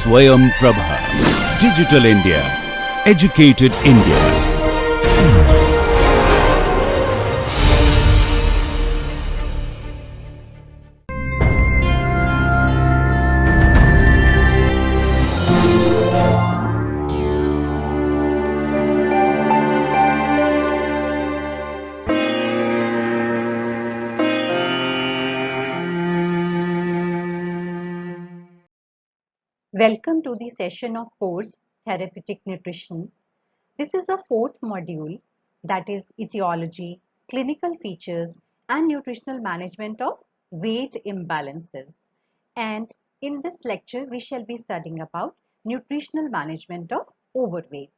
Swayam Prabha. Digital India. Educated India. Welcome to the session of course Therapeutic Nutrition. This is the fourth module, that is etiology, clinical features and nutritional management of weight imbalances. And in this lecture we shall be studying about nutritional management of overweight.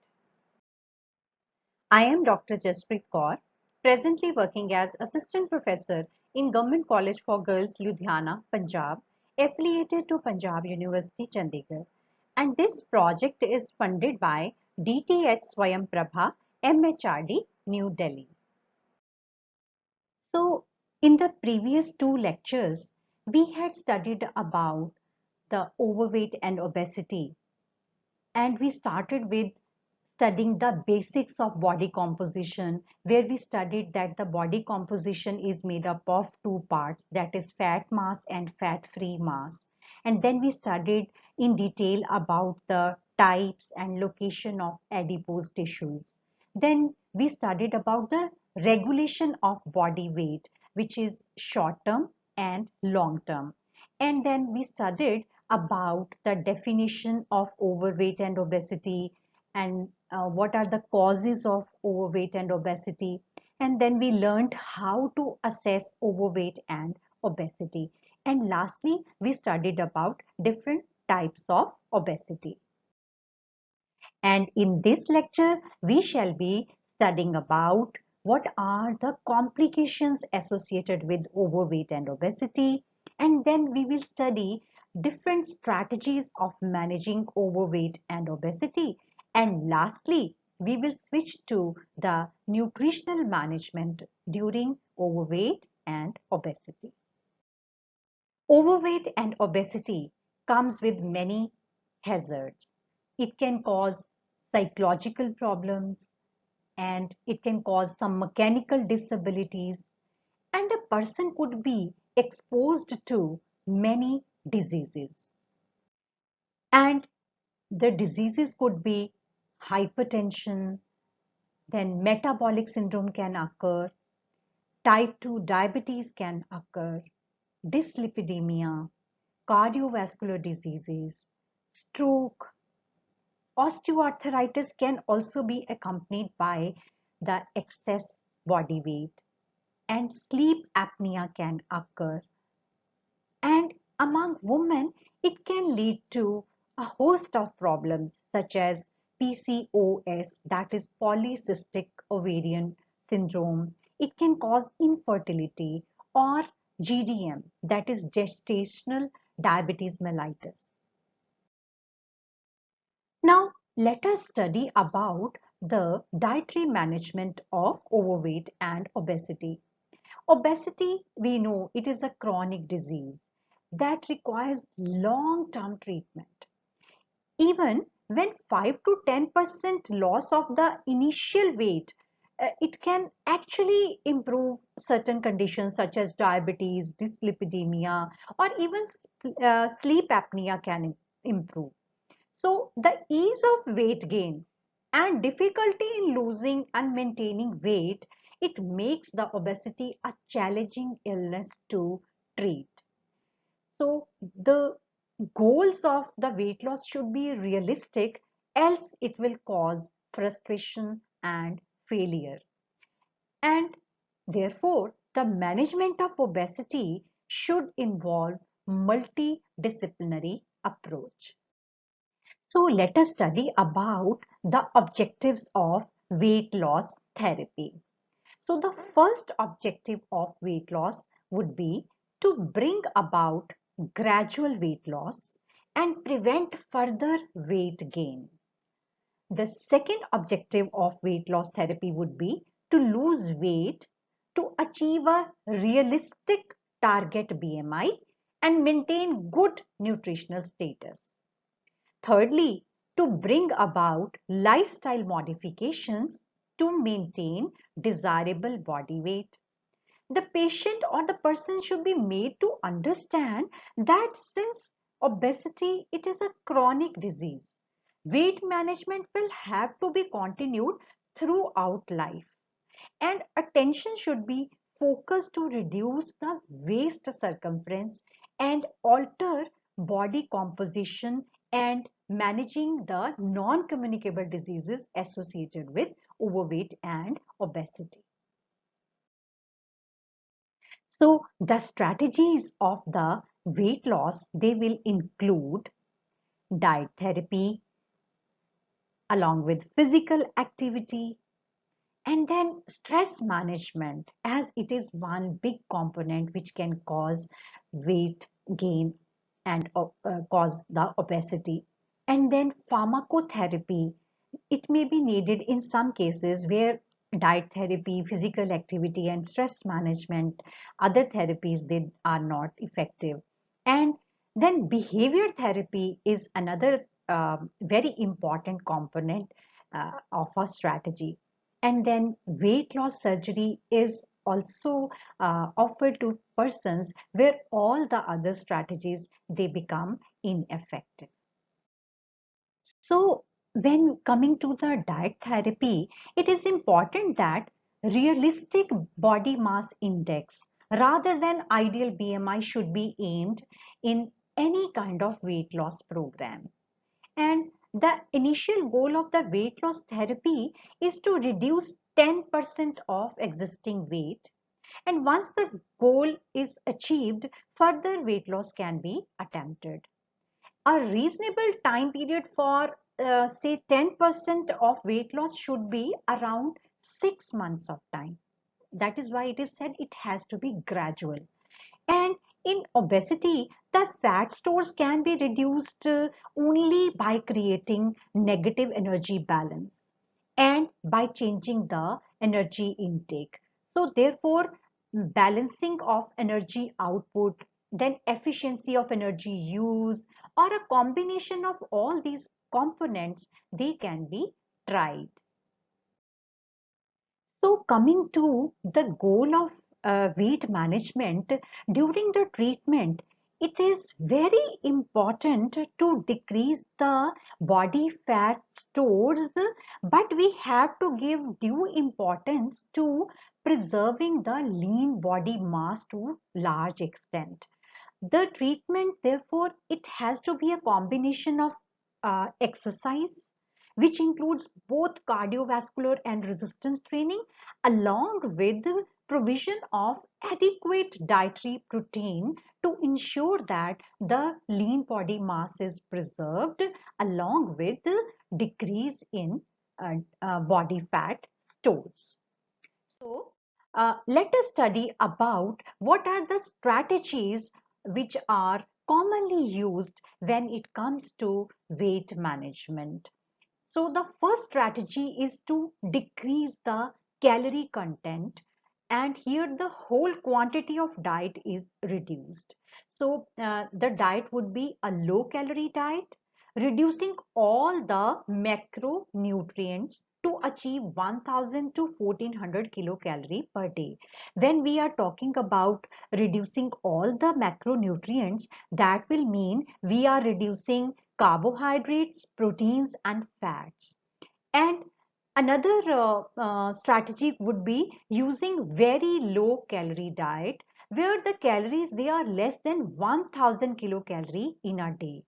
I am Dr. Jaspreet Kaur, presently working as Assistant Professor in Government College for Girls, Ludhiana, Punjab, affiliated to Punjab University, Chandigarh. And this project is funded by DTH Swayam Prabha, MHRD, New Delhi. So, in the previous two lectures, we had studied about the overweight and obesity, and we started with studying the basics of body composition, where we studied that the body composition is made up of two parts, that is fat mass and fat free mass. And then we studied in detail about the types and location of adipose tissues. Then we studied about the regulation of body weight, which is short term and long term. And then we studied about the definition of overweight and obesity, and what are the causes of overweight and obesity. And then we learned how to assess overweight and obesity. And lastly, we studied about different types of obesity. And in this lecture, we shall be studying about what are the complications associated with overweight and obesity. And then we will study different strategies of managing overweight and obesity. And lastly, we will switch to the nutritional management during overweight and obesity. Overweight and obesity comes with many hazards. It can cause psychological problems, and it can cause some mechanical disabilities, and a person could be exposed to many diseases. And the diseases could be hypertension, then metabolic syndrome can occur, type 2 diabetes can occur, dyslipidemia, cardiovascular diseases, stroke, osteoarthritis can also be accompanied by the excess body weight, and sleep apnea can occur. And among women, it can lead to a host of problems such as PCOS, that is polycystic ovarian syndrome. It can cause infertility, or GDM, that is gestational diabetes mellitus. Now, let us study about the dietary management of overweight and obesity. Obesity, we know it is a chronic disease that requires long-term treatment. Even when 5 to 10% loss of the initial weight, it can actually improve certain conditions such as diabetes, dyslipidemia, or even sleep apnea can improve. So the ease of weight gain and difficulty in losing and maintaining weight, it makes the obesity a challenging illness to treat. So the goals of the weight loss should be realistic, else it will cause frustration and failure. And therefore, the management of obesity should involve multidisciplinary approach. So let us study about the objectives of weight loss therapy. So the first objective of weight loss would be to bring about gradual weight loss and prevent further weight gain. The second objective of weight loss therapy would be to lose weight to achieve a realistic target BMI and maintain good nutritional status. thirdly, to bring about lifestyle modifications to maintain desirable body weight. The patient or the person should be made to understand that since obesity it is a chronic disease, weight management will have to be continued throughout life, and attention should be focused to reduce the waist circumference and alter body composition and managing the non-communicable diseases associated with overweight and obesity. So the strategies of the weight loss, they will include diet therapy along with physical activity, and then stress management, as it is one big component which can cause weight gain and cause the obesity. And then pharmacotherapy, it may be needed in some cases where diet therapy, physical activity, and stress management, other therapies, they are not effective. And then behavior therapy is another very important component of a strategy. And then weight loss surgery is also offered to persons where all the other strategies, they become ineffective. So when coming to the diet therapy, it is important that realistic body mass index rather than ideal BMI should be aimed in any kind of weight loss program. And the initial goal of the weight loss therapy is to reduce 10% of existing weight. And once the goal is achieved, further weight loss can be attempted. A reasonable time period for, say, 10% of weight loss should be around 6 months of time. That is why it is said it has to be gradual. And in obesity, the fat stores can be reduced only by creating negative energy balance and by changing the energy intake. So therefore, balancing of energy output, then efficiency of energy use, or a combination of all these components, they can be tried. So coming to the goal of weight management during the treatment, it is very important to decrease the body fat stores, but we have to give due importance to preserving the lean body mass to large extent. The treatment, therefore, it has to be a combination of exercise, which includes both cardiovascular and resistance training, along with the provision of adequate dietary protein to ensure that the lean body mass is preserved, along with the decrease in body fat stores. So, let us study about what are the strategies which are commonly used when it comes to weight management. So, the first strategy is to decrease the calorie content, and here the whole quantity of diet is reduced. So, the diet would be a low calorie diet, reducing all the macronutrients to achieve 1000 to 1400 kilocalorie per day. When we are talking about reducing all the macronutrients, that will mean we are reducing carbohydrates, proteins, and fats. And another strategy would be using very low calorie diet where the calories, they are less than 1000 kilocalorie in a day.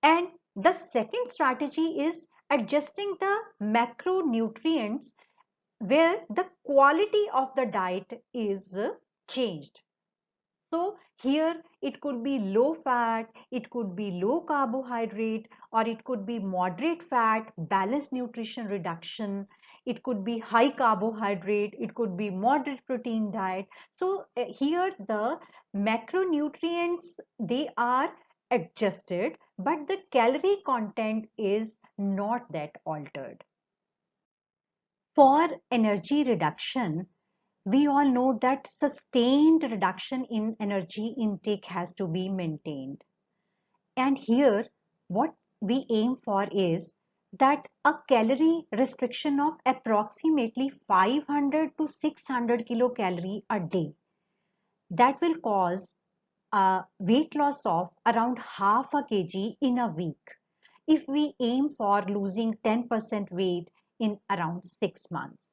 And the second strategy is adjusting the macronutrients where the quality of the diet is changed. So here it could be low fat, it could be low carbohydrate, or it could be moderate fat, balanced nutrition reduction. It could be high carbohydrate, it could be moderate protein diet. So here the macronutrients, they are adjusted, but the calorie content is not that altered. For energy reduction, we all know that sustained reduction in energy intake has to be maintained. And here, what we aim for is that a calorie restriction of approximately 500 to 600 kilocalorie a day, that will cause a weight loss of around half a kg in a week if we aim for losing 10% weight in around 6 months.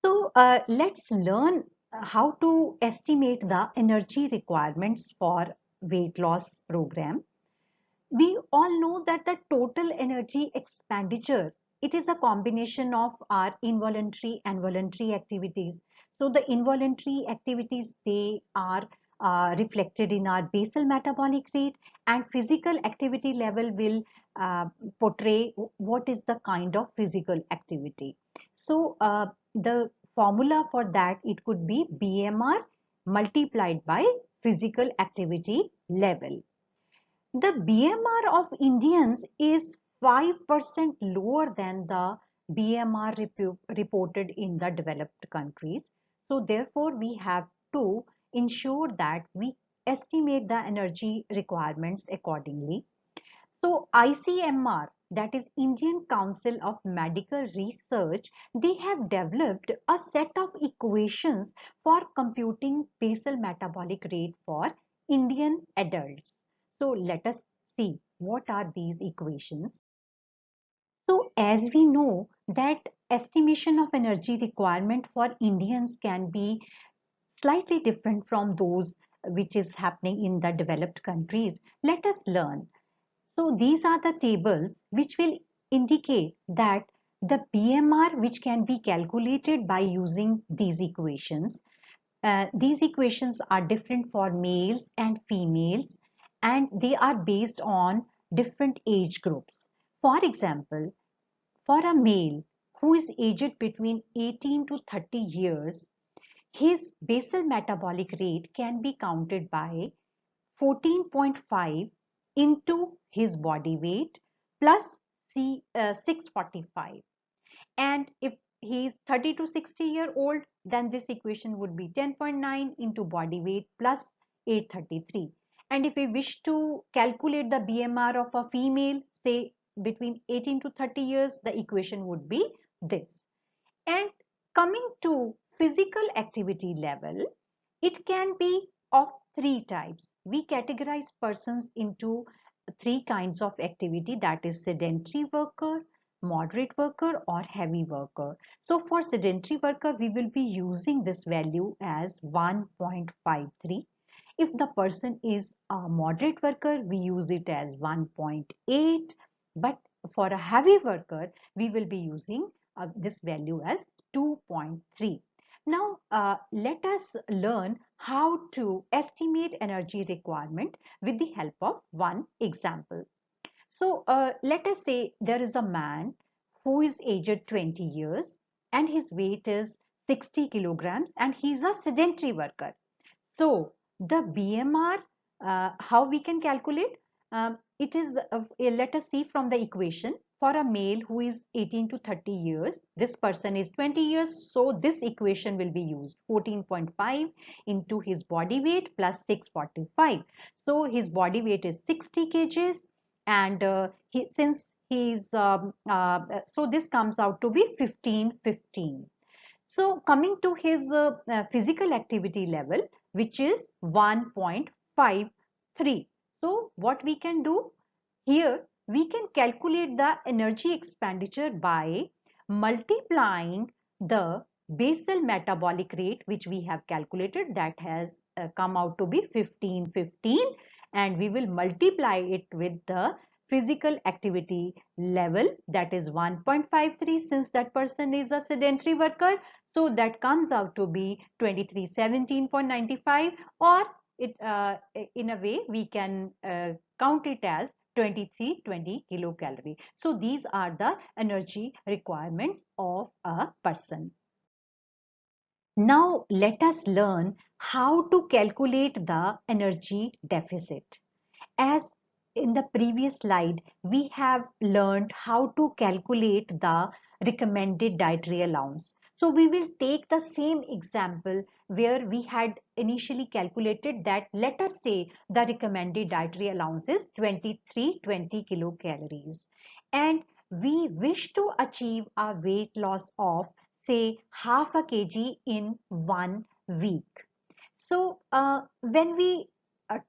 So let's learn how to estimate the energy requirements for weight loss program. We all know that the total energy expenditure, it is a combination of our involuntary and voluntary activities. So the involuntary activities, they are reflected in our basal metabolic rate, and physical activity level will uh, portray what is the kind of physical activity. So the formula for that, it could be BMR multiplied by physical activity level. The BMR of Indians is 5% lower than the BMR reported in the developed countries. So therefore, we have to ensure that we estimate the energy requirements accordingly. So ICMR, that is Indian Council of Medical Research, they have developed a set of equations for computing basal metabolic rate for Indian adults. So let us see what are these equations. So as we know that estimation of energy requirement for Indians can be slightly different from those which is happening in the developed countries. Let us learn. So these are the tables which will indicate that the BMR which can be calculated by using these equations. These equations are different for males and females, and they are based on different age groups. For example, for a male who is aged between 18 to 30 years, his basal metabolic rate can be counted by 14.5 into his body weight plus 645. And if he is 30 to 60-year-old, then this equation would be 10.9 into body weight plus 833. And if we wish to calculate the BMR of a female, say between 18 to 30 years, the equation would be this. And coming to physical activity level, it can be of three types. We categorize persons into three kinds of activity, that is sedentary worker, moderate worker or heavy worker. So for sedentary worker, we will be using this value as 1.53. If the person is a moderate worker, we use it as 1.8. But for a heavy worker, we will be using this value as 2.3. Now, let us learn how to estimate energy requirement with the help of one example. So, let us say there is a man who is aged 20 years and his weight is 60 kilograms and he is a sedentary worker. So, the BMR, how we can calculate? It is, let us see from the equation. For a male who is 18 to 30 years, this person is 20 years. So, this equation will be used 14.5 into his body weight plus 645. So, his body weight is 60 kgs and since he's, so this comes out to be 1515. So coming to his physical activity level, which is 1.53. So what we can do here, we can calculate the energy expenditure by multiplying the basal metabolic rate, which we have calculated, that has come out to be 1515, and we will multiply it with the physical activity level, that is 1.53, since that person is a sedentary worker. So that comes out to be 2317.95, or it in a way we can count it as 2320 kilocalorie. So these are the energy requirements of a person. Now let us learn how to calculate the energy deficit. As in the previous slide, we have learned how to calculate the recommended dietary allowance. So we will take the same example where we had initially calculated that, let us say the recommended dietary allowance is 2320 kilocalories, and we wish to achieve a weight loss of say half a kg in 1 week. So when we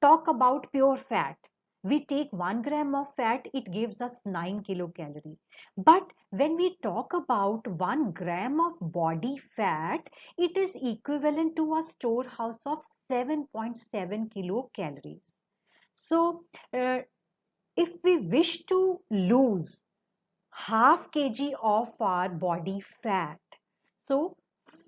talk about pure fat, we take 1 gram of fat, it gives us 9 kilocalorie. But when we talk about 1 gram of body fat, it is equivalent to a storehouse of 7.7 kilocalories. So uh, if we wish to lose half kg of our body fat, so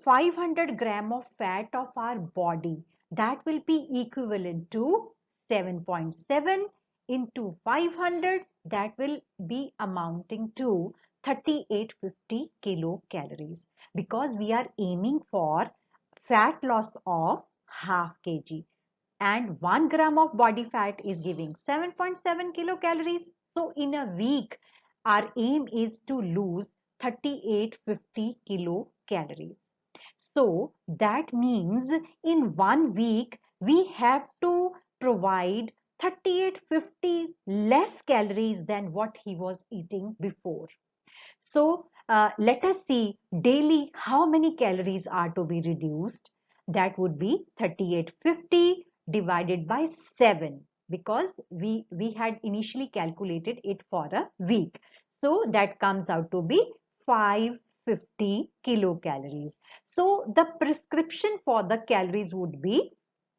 500 gram of fat of our body, that will be equivalent to 7.7 into 500, that will be amounting to 3850 kilocalories, because we are aiming for fat loss of half kg, and 1 gram of body fat is giving 7.7 kilocalories. So in a week, our aim is to lose 3850 kilocalories. So that means in 1 week, we have to provide 3850 less calories than what he was eating before. So let us see daily how many calories are to be reduced. That would be 3850 divided by 7, because we had initially calculated it for a week. So that comes out to be 550 kilocalories. So the prescription for the calories would be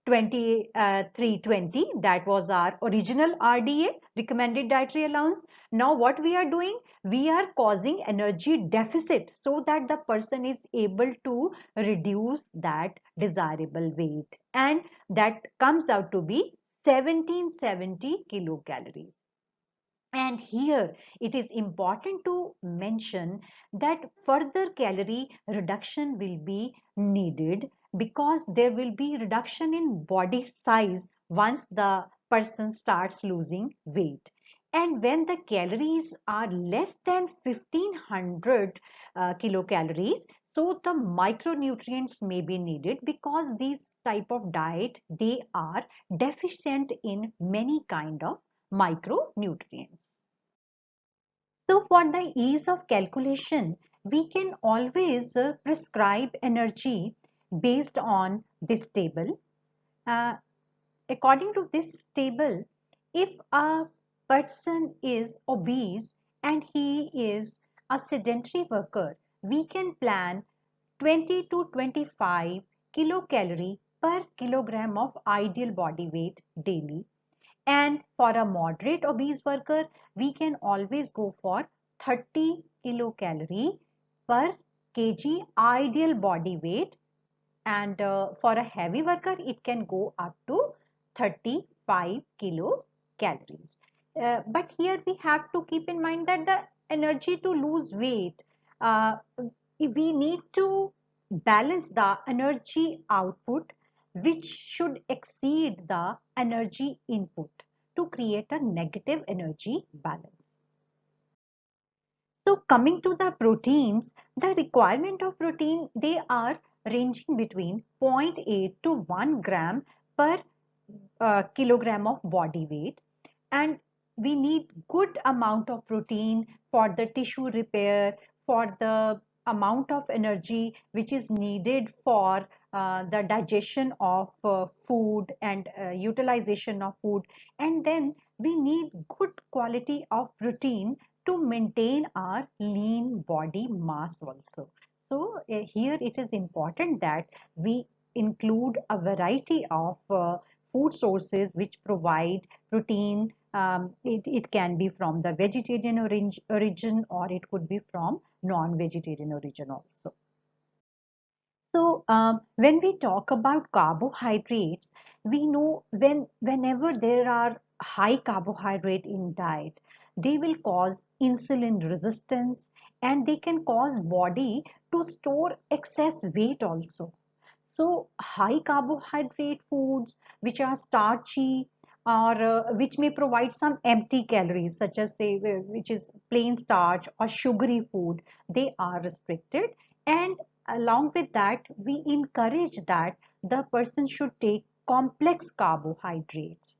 320. That was our original RDA, recommended dietary allowance. Now what we are doing, we are causing energy deficit so that the person is able to reduce that desirable weight, and that comes out to be 1770 kilocalories. And here it is important to mention that further calorie reduction will be needed, because there will be reduction in body size once the person starts losing weight. And when the calories are less than 1500 kilocalories, so the micronutrients may be needed, because these type of diet, they are deficient in many kind of micronutrients. So for the ease of calculation, we can always prescribe energy based on this table. Uh, According to this table, if a person is obese and he is a sedentary worker, we can plan 20 to 25 kilocalorie per kilogram of ideal body weight daily. And for a moderate obese worker, we can always go for 30 kilocalorie per kg ideal body weight. And for a heavy worker, it can go up to 35 kilocalories. But here we have to keep in mind that the energy to lose weight, uh, we need to balance the energy output, which should exceed the energy input, to create a negative energy balance. So coming to the proteins, the requirement of protein, they are ranging between 0.8 to 1 gram per kilogram of body weight. And we need good amount of protein for the tissue repair, for the amount of energy which is needed for the digestion of food and utilization of food. And then we need good quality of protein to maintain our lean body mass also. So here it is important that we include a variety of food sources which provide protein. It can be from the vegetarian origin, or it could be from non-vegetarian origin also. So when we talk about carbohydrates, we know whenever there are high carbohydrate in diet, they will cause insulin resistance, and they can cause body to store excess weight also. So high carbohydrate foods which are starchy, or which may provide some empty calories, such as say which is plain starch or sugary food, they are restricted. And along with that, we encourage that the person should take complex carbohydrates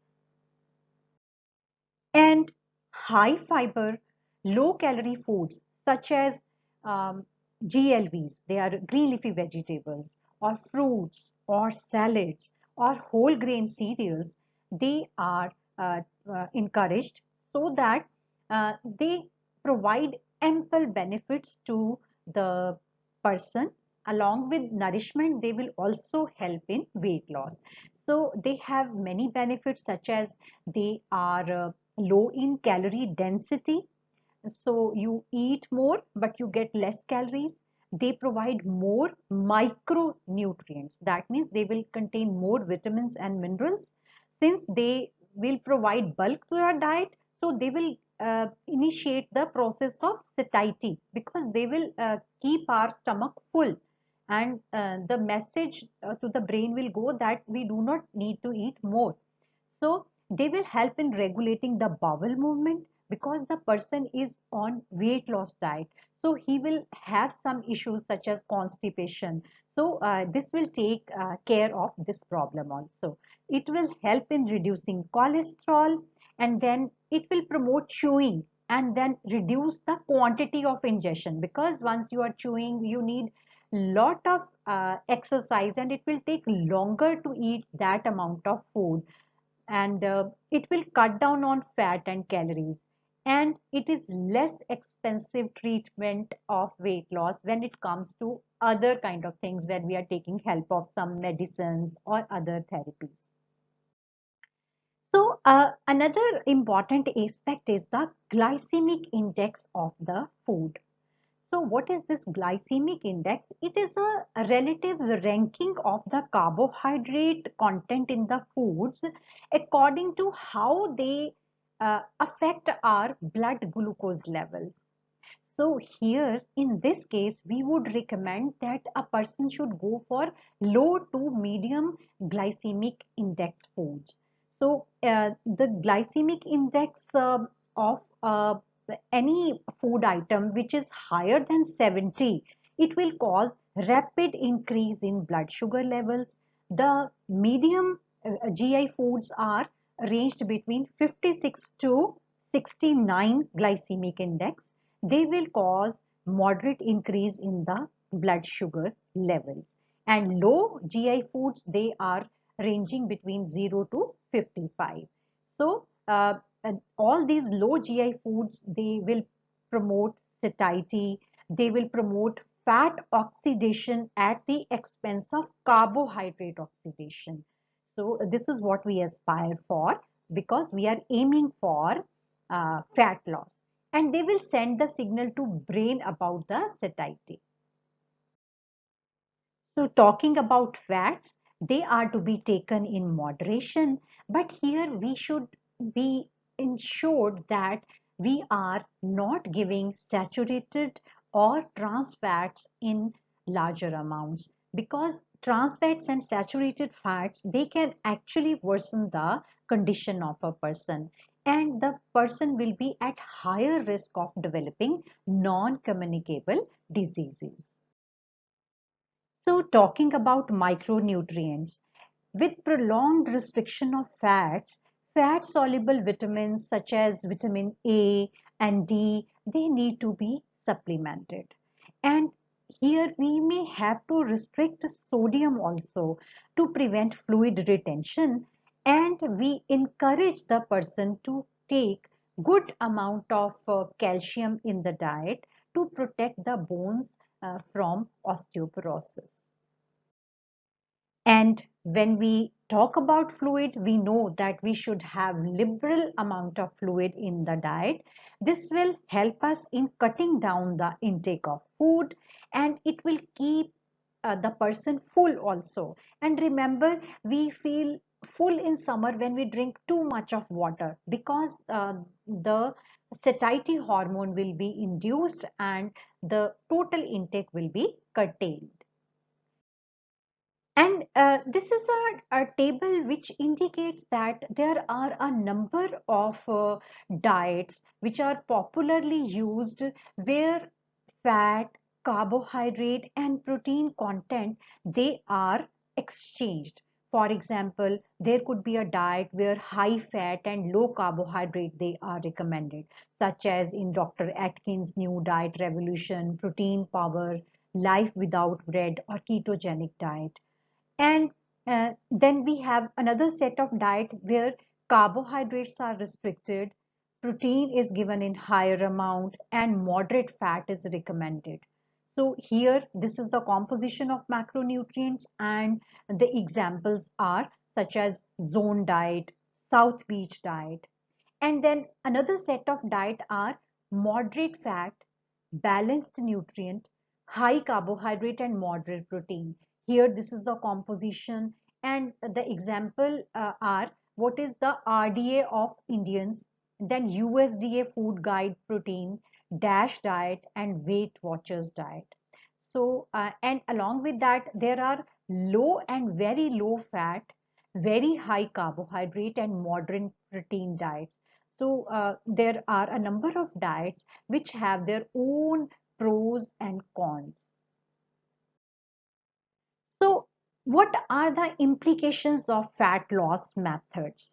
and high fiber, low calorie foods such as um, GLVs, they are green leafy vegetables, or fruits, or salads, or whole grain cereals, they are encouraged so that they provide ample benefits to the person. Along with nourishment, they will also help in weight loss. So they have many benefits, such as they are low in calorie density. So you eat more, but you get less calories. They provide more micronutrients. That means they will contain more vitamins and minerals. Since they will provide bulk to our diet, so they will initiate the process of satiety, because they will keep our stomach full. And the message to the brain will go that we do not need to eat more. So they will help in regulating the bowel movement, because the person is on weight loss diet. So he will have some issues such as constipation. So this will take care of this problem also. It will help in reducing cholesterol, and then it will promote chewing, and then reduce the quantity of ingestion, because once you are chewing, you need lot of exercise, and it will take longer to eat that amount of food. And it will cut down on fat and calories, and it is less expensive treatment of weight loss when it comes to other kind of things, when we are taking help of some medicines or other therapies. So another important aspect is the glycemic index of the food. So what is this glycemic index? It is a relative ranking of the carbohydrate content in the foods according to how they affect our blood glucose levels. So here in this case, we would recommend that a person should go for low to medium glycemic index foods. So the glycemic index of any food item which is higher than 70, it will cause rapid increase in blood sugar levels. The medium GI foods are ranged between 56 to 69 glycemic index. They will cause moderate increase in the blood sugar levels. And low GI foods, they are ranging between 0 to 55. So all these low GI foods, they will promote satiety, they will promote fat oxidation at the expense of carbohydrate oxidation. So this is what we aspire for, because we are aiming for fat loss, and they will send the signal to brain about the satiety. So talking about fats, they are to be taken in moderation, but here we should be ensured that we are not giving saturated or trans fats in larger amounts, because trans fats and saturated fats, they can actually worsen the condition of a person, and the person will be at higher risk of developing non-communicable diseases. So talking about micronutrients, with prolonged restriction of fats, fat-soluble vitamins such as vitamin A and D, they need to be supplemented. And here we may have to restrict sodium also to prevent fluid retention, and we encourage the person to take good amount of calcium in the diet to protect the bones from osteoporosis. And when we talk about fluid, we know that we should have liberal amount of fluid in the diet. This will help us in cutting down the intake of food, and it will keep the person full also. And remember, we feel full in summer when we drink too much of water, because the satiety hormone will be induced and the total intake will be curtailed. And this is a table which indicates that there are a number of diets which are popularly used, where fat, carbohydrate and protein content, they are exchanged. For example, there could be a diet where high fat and low carbohydrate they are recommended, such as in Dr. Atkins' new diet revolution, protein power, life without bread, or ketogenic diet. And then we have another set of diet where carbohydrates are restricted, protein is given in higher amount, and moderate fat is recommended. So here, this is the composition of macronutrients, and the examples are such as zone diet, South Beach diet. And then another set of diet are moderate fat, balanced nutrient, high carbohydrate and moderate protein. Here this is the composition, and the example are what is the RDA of Indians, then USDA food guide protein, DASH diet and Weight Watchers diet. So and along with that there are low and very low fat, very high carbohydrate and moderate protein diets. So there are a number of diets which have their own pros and cons. So what are the implications of fat loss methods?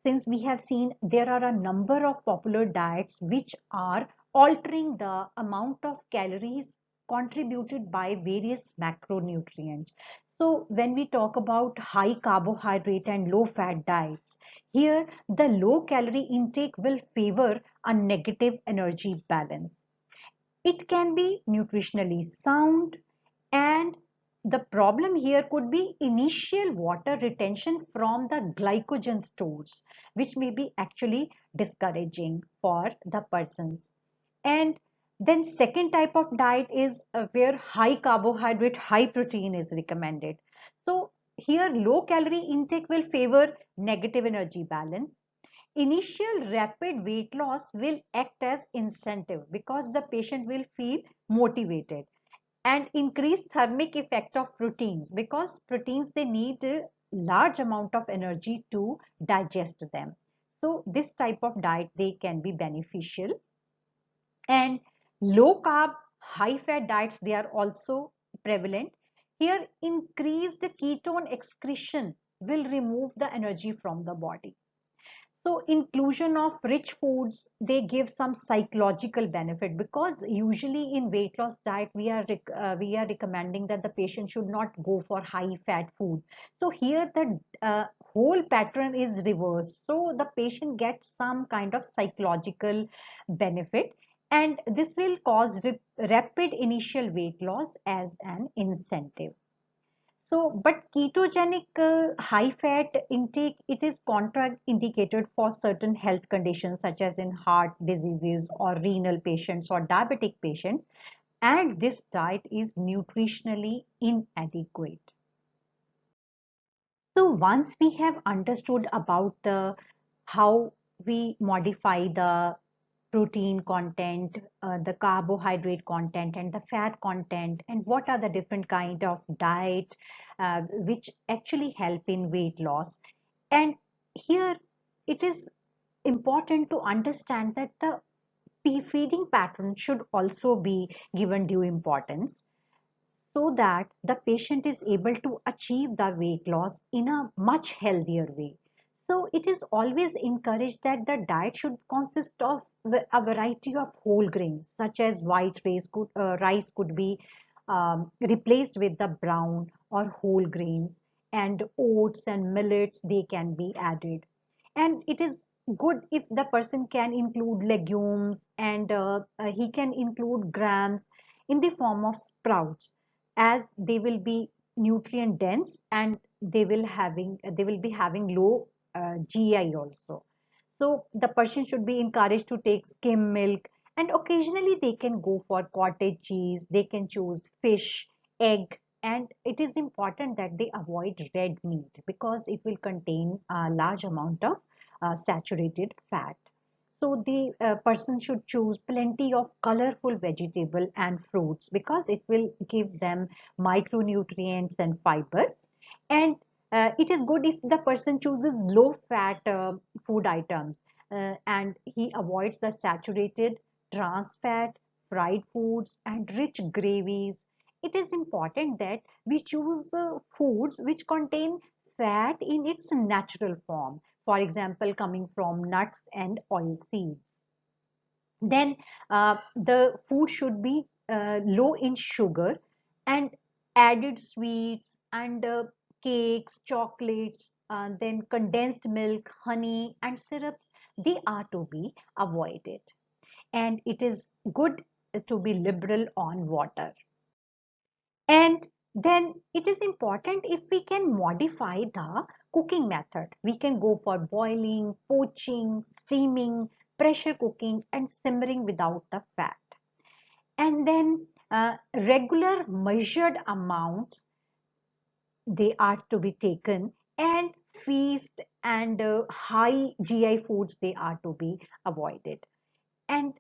Since we have seen there are a number of popular diets which are altering the amount of calories contributed by various macronutrients. So when we talk about high carbohydrate and low fat diets, here the low calorie intake will favor a negative energy balance. It can be nutritionally sound, and the problem here could be initial water retention from the glycogen stores, which may be actually discouraging for the persons. And then second type of diet is where high carbohydrate, high protein is recommended. So here low calorie intake will favor negative energy balance. Initial rapid weight loss will act as incentive because the patient will feel motivated, and increased thermic effect of proteins because proteins they need a large amount of energy to digest them. So this type of diet they can be beneficial. And low carb, high fat diets, they are also prevalent. Here increased ketone excretion will remove the energy from the body. So inclusion of rich foods, they give some psychological benefit because usually in weight loss diet we are recommending that the patient should not go for high fat food. So here the whole pattern is reversed. So the patient gets some kind of psychological benefit, and this will cause rapid initial weight loss as an incentive. So, but ketogenic high fat intake, it is contraindicated for certain health conditions such as in heart diseases or renal patients or diabetic patients, and this diet is nutritionally inadequate. So once we have understood about the how we modify the protein content, the carbohydrate content, and the fat content, and what are the different kind of diet which actually help in weight loss. And here it is important to understand that the feeding pattern should also be given due importance so that the patient is able to achieve the weight loss in a much healthier way. So it is always encouraged that the diet should consist of a variety of whole grains, such as rice could be replaced with the brown or whole grains, and oats and millets they can be added. And it is good if the person can include legumes, and he can include grams in the form of sprouts, as they will be nutrient dense and they will be having low GI also. So the person should be encouraged to take skim milk, and occasionally they can go for cottage cheese, they can choose fish, egg, and it is important that they avoid red meat because it will contain a large amount of saturated fat. So the person should choose plenty of colorful vegetable and fruits because it will give them micronutrients and fiber. And it is good if the person chooses low fat food items and he avoids the saturated, trans fat, fried foods and rich gravies. It is important that we choose foods which contain fat in its natural form. For example, coming from nuts and oil seeds. Then the food should be low in sugar and added sweets and cakes, chocolates, then condensed milk, honey, and syrups. They are to be avoided. And it is good to be liberal on water. And then it is important if we can modify the cooking method. We can go for boiling, poaching, steaming, pressure cooking, and simmering without the fat. And then regular measured amounts they are to be taken, and feast and high GI foods they are to be avoided. And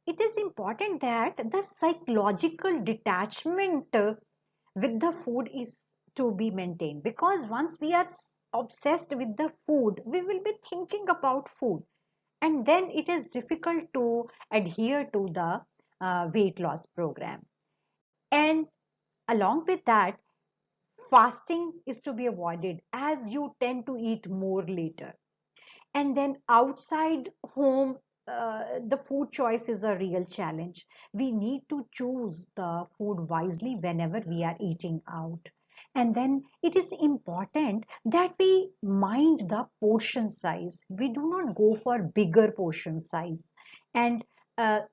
it is important that the psychological detachment with the food is to be maintained, because once we are obsessed with the food, we will be thinking about food, and then it is difficult to adhere to the weight loss program. And along with that, fasting is to be avoided as you tend to eat more later. And then outside home, the food choice is a real challenge. We need to choose the food wisely whenever we are eating out. And then it is important that we mind the portion size. We do not go for bigger portion size. And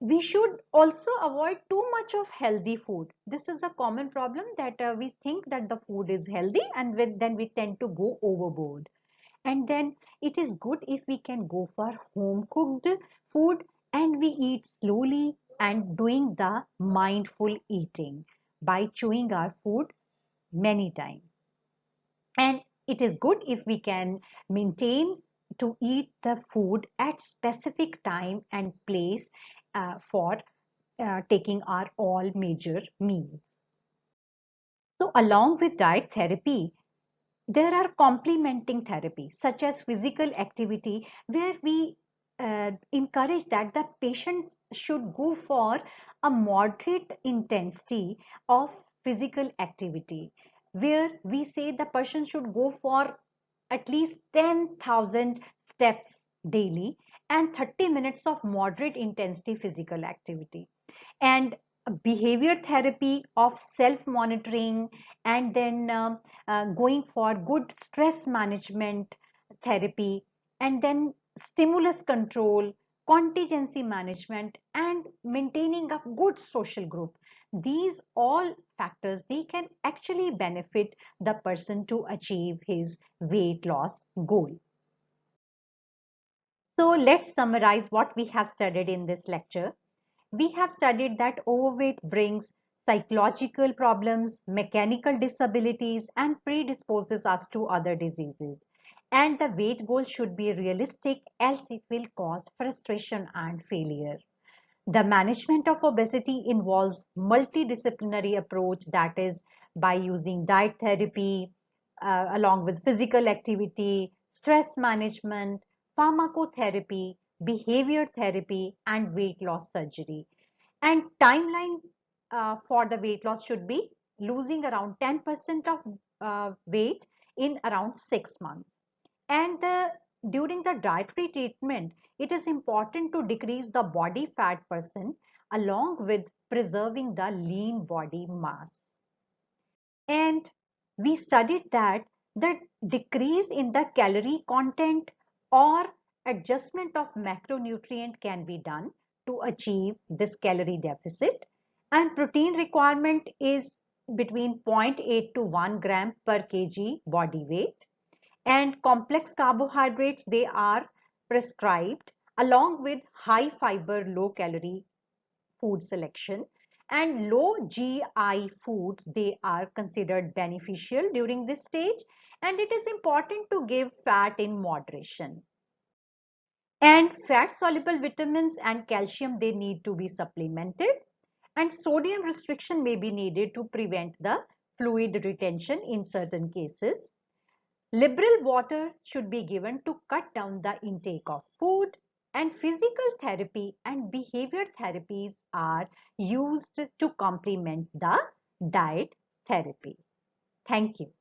we should also avoid too much of healthy food. This is a common problem that we think that the food is healthy, and then we tend to go overboard. And then it is good if we can go for home cooked food, and we eat slowly and doing the mindful eating by chewing our food many times. And it is good if we can maintain to eat the food at specific time and place for taking our all major meals. So along with diet therapy, there are complementing therapy such as physical activity, where we encourage that the patient should go for a moderate intensity of physical activity, where we say the person should go for at least 10,000 steps daily and 30 minutes of moderate intensity physical activity. And behavior therapy of self monitoring, and then going for good stress management therapy, and then stimulus control, contingency management, and maintaining a good social group. These all factors they can actually benefit the person to achieve his weight loss goal. So let's summarize what we have studied in this lecture. We have studied that overweight brings psychological problems, mechanical disabilities, and predisposes us to other diseases. And the weight goal should be realistic, else it will cause frustration and failure. The management of obesity involves multidisciplinary approach, that is by using diet therapy along with physical activity, stress management, pharmacotherapy, behavior therapy, and weight loss surgery. And timeline for the weight loss should be losing around 10% of weight in around 6 months. And during the dietary treatment, it is important to decrease the body fat percent along with preserving the lean body mass. And we studied that the decrease in the calorie content or adjustment of macronutrient can be done to achieve this calorie deficit. And protein requirement is between zero point 0.8 to 1 gram per kg body weight. And complex carbohydrates, they are prescribed along with high fiber, low calorie food selection. And low GI foods, they are considered beneficial during this stage. And it is important to give fat in moderation. And fat soluble vitamins and calcium, they need to be supplemented. And sodium restriction may be needed to prevent the fluid retention in certain cases. Liberal water should be given to cut down the intake of food. And physical therapy and behavior therapies are used to complement the diet therapy. Thank you.